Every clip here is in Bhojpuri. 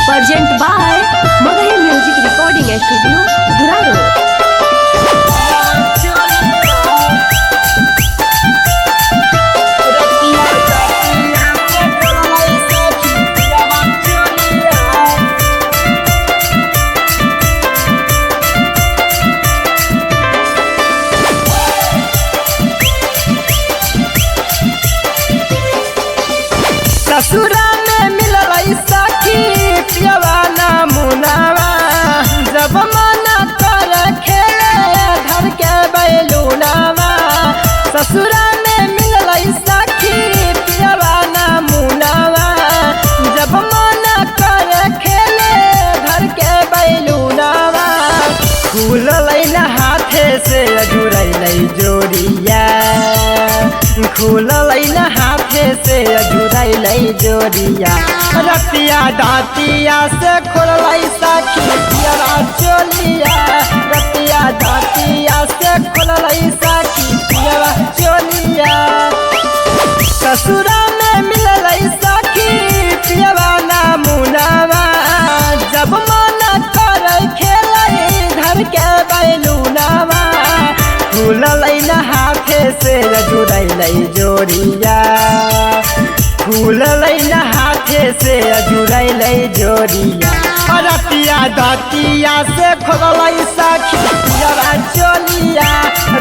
Present by Magahi Music Recording Studio, Duraro. ससुरा में मिलल सखी पियवाना मुनावा जब मना कर खेले घर के बैलूनावा। ससुरा में मिलल सखी पियवाना मुनावा जब मना कर खेले घर के बैलूनावा। खुलल न हाथे से अजुरैल जोड़िया खुलल न हाथे से अजुरैल जोड़िया। रतिया दाँतिया से खोलल सखी पियवा चोलिया रतिया दाँतिया से खोलल सखी पियवा चोलिया। ससुरा में मिलल सखी पियवा ना मुनावा जब मन कर खेल घर के बैलूनावा। खुलल न हाथे से अजुरैल जोड़िया खुलल न हाथे से अजुरैल जोड़िया। रतिया दाँतिया से खोलल सखी पियवा चोलिया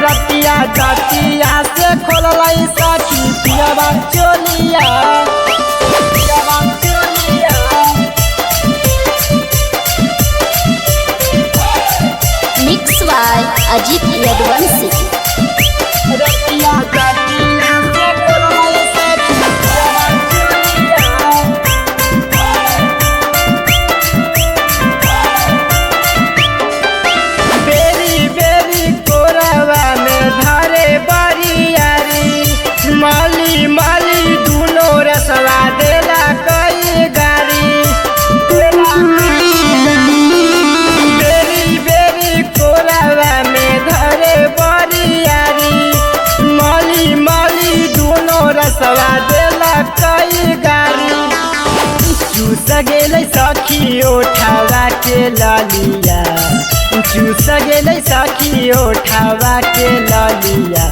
रतिया दाँतिया से खोलल सखी पियवा चोलिया पियवा चोलिया। Mix by Ajit Yadvansi. रतिया दाँतिया से खोलल सखी पियवा चोलिया। बेरी बेरी कोरवा में धरे बरियारी माली माली दूनो रसवा देला कई गारी। बेरी बेरी कोरवा में धरे बरियारी माली माली दूनो रसवा देला कई गारी। चूस गेल सखी ओठावा के लालिया चूस गेल सखी ओठावा के लालिया।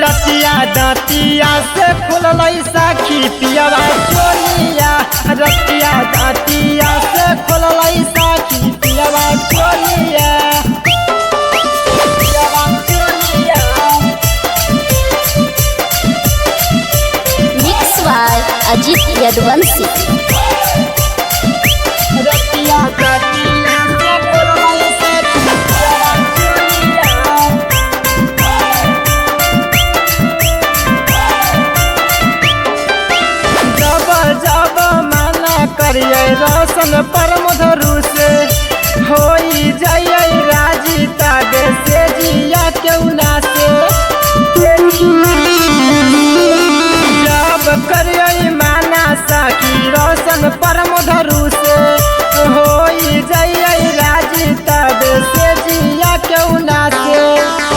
रतिया दाँतिया से खोलल सखी पियवा चोलिया रतिया दाँतिया से खोलल सखी पियवा चोलिया पियवा चोलिया। Mix by Ajit Yadvansi. रतिया दाँतिया से खोलल सखी पियवा चोलिया। जब जब मना करिए रोशन परमधरु से होई जाइए राजी ताबे से जिया केउना से। जब करिए माना सखी रोशन परमधरु से होई जाइए राजी ताबे से जिया केउना से।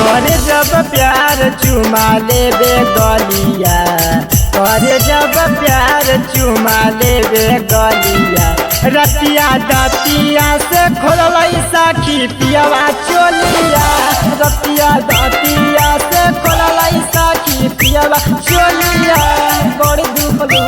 करे जब प्यार चुमा लेबे गलिया करे जब प्यार चुमा लेबे गलिया। रतिया दाँतिया से खोलल सखी पियवा चोलिया रतिया दाँतिया से खोलल सखी पियवा चोलिया। बड़ी दुख लो।